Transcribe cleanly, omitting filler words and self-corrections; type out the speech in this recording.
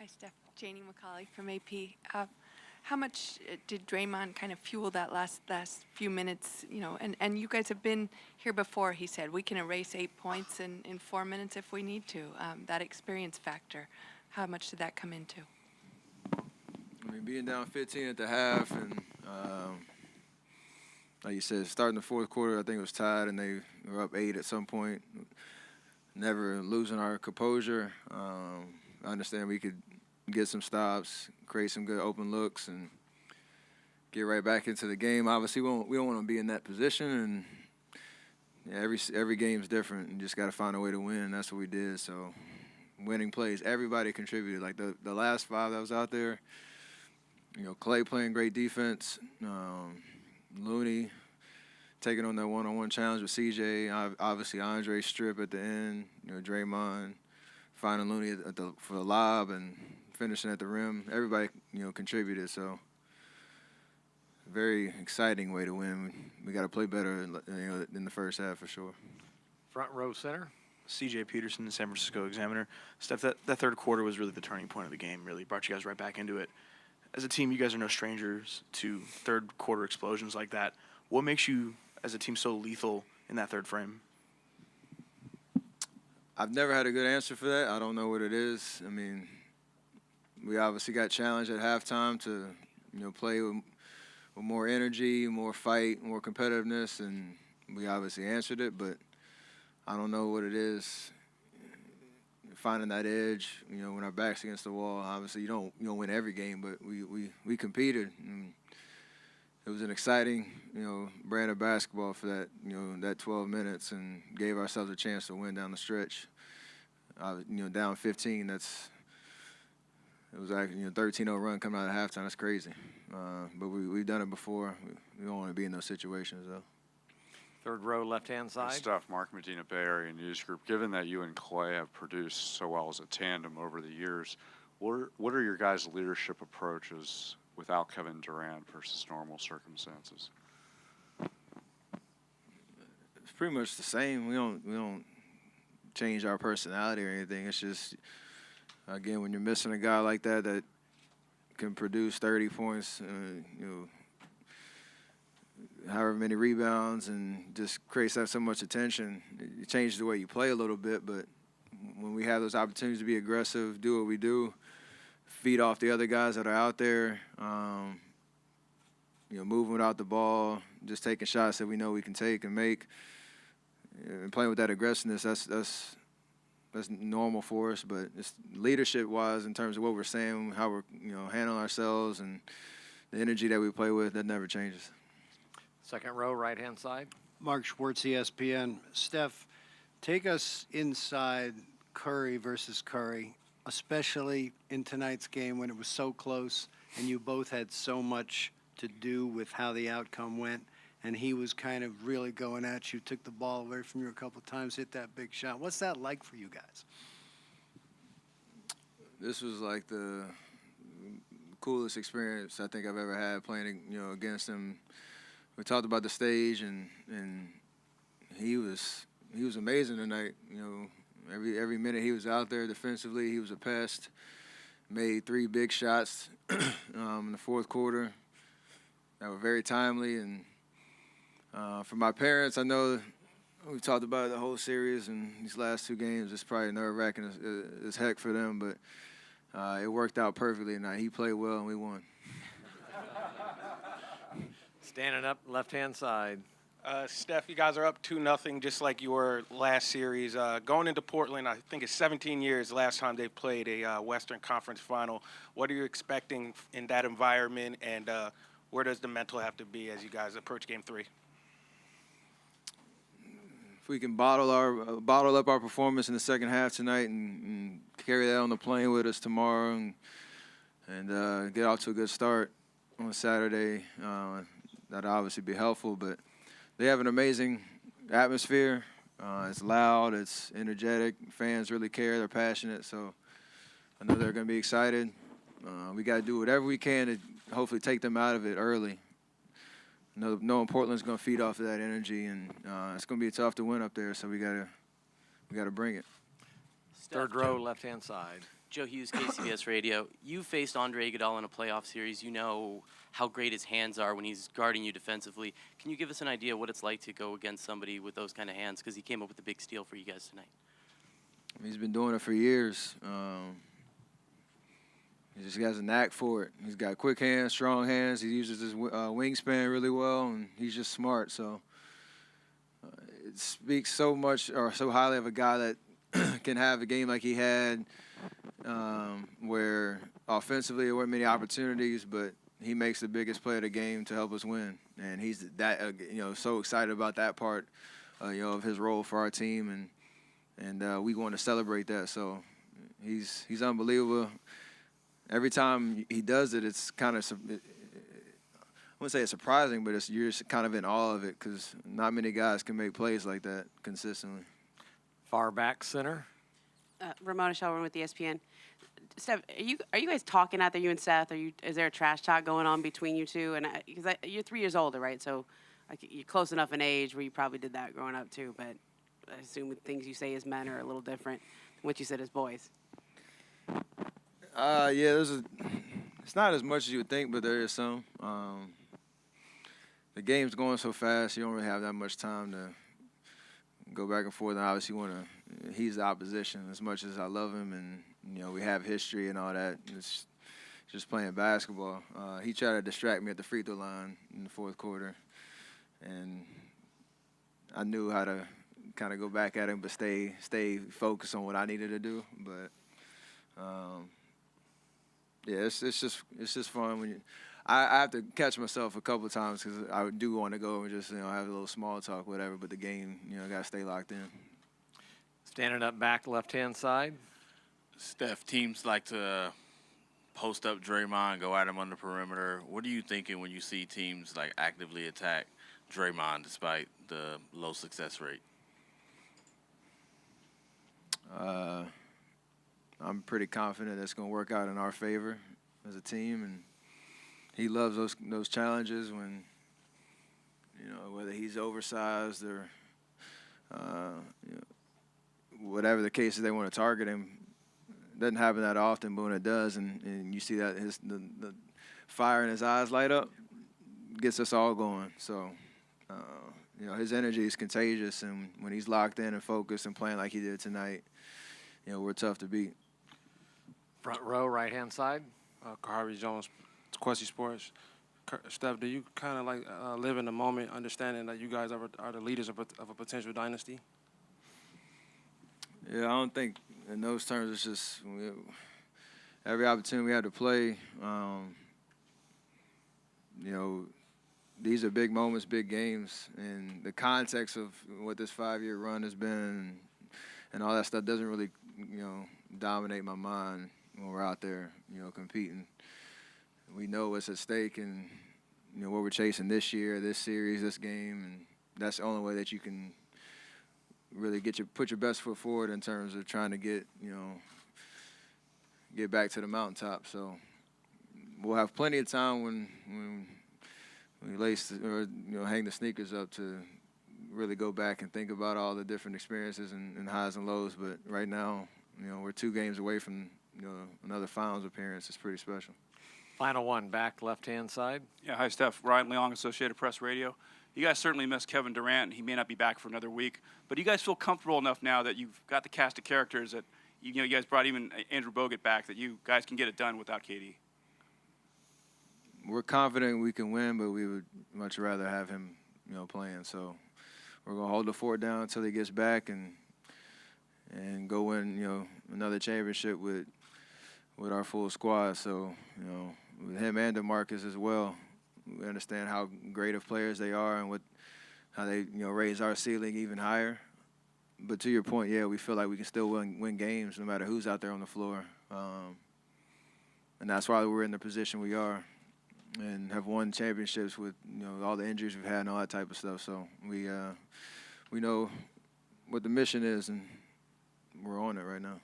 Hi, Steph. Janie McCauley from AP. How much did Draymond kind of fuel that last few minutes? You know, and you guys have been here before. He said we can erase 8 points in 4 minutes if we need to. That experience factor. How much did that come into? I mean, being down 15 at the half, and like you said, starting the fourth quarter, I think it was tied, and they were up 8 at some point. Never losing our composure. I understand we could get some stops, create some good open looks, and get right back into the game. Obviously, we don't want to be in that position, and yeah, every game's different. You just got to find a way to win, and that's what we did. So, winning plays, everybody contributed. Like the last 5 that was out there, you know, Clay playing great defense, Looney taking on that one-on-one challenge with CJ, obviously Andre's strip at the end, you know, Draymond finding Looney for the lob and finishing at the rim. Everybody, you know, contributed. So, very exciting way to win. We got to play better, you know, in the first half for sure. Front row center, C.J. Peterson, the San Francisco Examiner. Steph, that third quarter was really the turning point of the game, really brought you guys right back into it. As a team, you guys are no strangers to third quarter explosions like that. What makes you, as a team, so lethal in that third frame? I've never had a good answer for that. I don't know what it is. I mean, we obviously got challenged at halftime to, you know, play with more energy, more fight, more competitiveness, and we obviously answered it, but I don't know what it is. Finding that edge, you know, when our back's against the wall, obviously you don't win every game, but we competed. And it was an exciting, you know, brand of basketball for that, you know, that 12 minutes, and gave ourselves a chance to win down the stretch. You know, down 15, it was actually, you know, 13-0 run coming out of halftime. That's crazy. But we've done it before. We don't want to be in those situations, though. Third row, left-hand side. Steph, Mark Medina, Bay Area News Group. Given that you and Clay have produced so well as a tandem over the years, what are your guys' leadership approaches without Kevin Durant versus normal circumstances? It's pretty much the same. We don't change our personality or anything. It's just, again, when you're missing a guy like that can produce 30 points, you know, however many rebounds, and just creates so much attention, it changes the way you play a little bit. But when we have those opportunities to be aggressive, do what we do, feed off the other guys that are out there, you know, moving without the ball, just taking shots that we know we can take and make, and playing with that aggressiveness, that's normal for us. But it's leadership-wise, in terms of what we're saying, how we're, you know, handling ourselves, and the energy that we play with, that never changes. Second row, right-hand side. Mark Schwartz, ESPN. Steph, take us inside Curry versus Curry, especially in tonight's game when it was so close and you both had so much to do with how the outcome went, and he was kind of really going at you, took the ball away from you a couple of times, hit that big shot. What's that like for you guys? This was like the coolest experience I think I've ever had playing, you know, against him. We talked about the stage, and he was amazing tonight. You know, every minute he was out there defensively, he was a pest. Made 3 big shots in the fourth quarter that were very timely. And for my parents, I know we talked about it the whole series, and these last 2 games, it's probably nerve-wracking as heck for them, but it worked out perfectly tonight. He played well, and we won. Standing up, left-hand side. Steph, you guys are up 2-0, just like you were last series. Going into Portland, I think it's 17 years last time they played a Western Conference final. What are you expecting in that environment, and where does the mental have to be as you guys approach Game 3? If we can bottle up our performance in the second half tonight and carry that on the plane with us tomorrow, and get off to a good start on Saturday, that'd obviously be helpful. But they have an amazing atmosphere. It's loud, it's energetic. Fans really care, they're passionate, so I know they're going to be excited. We got to do whatever we can to hopefully take them out of it early. Knowing Portland's going to feed off of that energy, and it's going to be tough to win up there, so we got to bring it. Third row, left-hand side. Joe Hughes, KCBS Radio. You faced Andre Iguodala in a playoff series. You know how great his hands are when he's guarding you defensively. Can you give us an idea what it's like to go against somebody with those kind of hands? Because he came up with a big steal for you guys tonight. He's been doing it for years. He just has a knack for it. He's got quick hands, strong hands. He uses his wingspan really well, and he's just smart. So it speaks so much or so highly of a guy that can have a game like he had, where offensively there weren't many opportunities, but he makes the biggest play of the game to help us win. And he's that so excited about that part, of his role for our team, and we want to celebrate that. So he's unbelievable. Every time he does it, it's kind of, I wouldn't say it's surprising, but you're just kind of in awe of it because not many guys can make plays like that consistently. Far back center. Ramona Shelburne with ESPN. Steph, are you guys talking out there, you and Seth? Is there a trash talk going on between you two? And because you're 3 years older, right? So you're close enough in age where you probably did that growing up too. But I assume the things you say as men are a little different than what you said as boys. Yeah, it's not as much as you would think, but there is some. The game's going so fast, you don't really have that much time to go back and forth. And obviously, he's the opposition as much as I love him, and we have history and all that. It's just playing basketball. He tried to distract me at the free throw line in the fourth quarter, and I knew how to kind of go back at him, but stay focused on what I needed to do. But yeah, it's just fun when I have to catch myself a couple of times because I do want to go and just have a little small talk, whatever. But the game, got to stay locked in. Standing up back left-hand side. Steph, teams like to post up Draymond, go at him on the perimeter. What are you thinking when you see teams like actively attack Draymond despite the low success rate? I'm pretty confident that's going to work out in our favor as a team, and he loves those challenges when, whether he's oversized or, whatever the case is, they want to target him. It doesn't happen that often, but when it does, and you see that the fire in his eyes light up, gets us all going. So, his energy is contagious, and when he's locked in and focused and playing like he did tonight, we're tough to beat. Front row, right-hand side. Harvey Jones, Quessy Sports. Steph, do you kind of live in the moment, understanding that you guys are the leaders of a potential dynasty? Yeah, I don't think in those terms. It's just every opportunity we had to play. These are big moments, big games, and the context of what this 5-year run has been and all that stuff doesn't really, dominate my mind when we're out there, competing. We know what's at stake and, what we're chasing this year, this series, this game, and that's the only way that you can really put your best foot forward in terms of trying to get back to the mountaintop. So we'll have plenty of time when we lace or hang the sneakers up to really go back and think about all the different experiences and highs and lows. But right now, we're 2 games away from another finals appearance. It's pretty special. Final one, back left-hand side. Yeah, hi, Steph. Ryan Leong, Associated Press Radio. You guys certainly miss Kevin Durant. He may not be back for another week, but you guys feel comfortable enough now that you've got the cast of characters that you guys brought even Andrew Bogut back, that you guys can get it done without KD. We're confident we can win, but we would much rather have him, playing. So we're gonna hold the fort down until he gets back and go win, another championship with our full squad. So, with him and DeMarcus as well, we understand how great of players they are and how they, raise our ceiling even higher. But to your point, yeah, we feel like we can still win games no matter who's out there on the floor. And that's why we're in the position we are and have won championships with, all the injuries we've had and all that type of stuff. So we know what the mission is, and we're on it right now.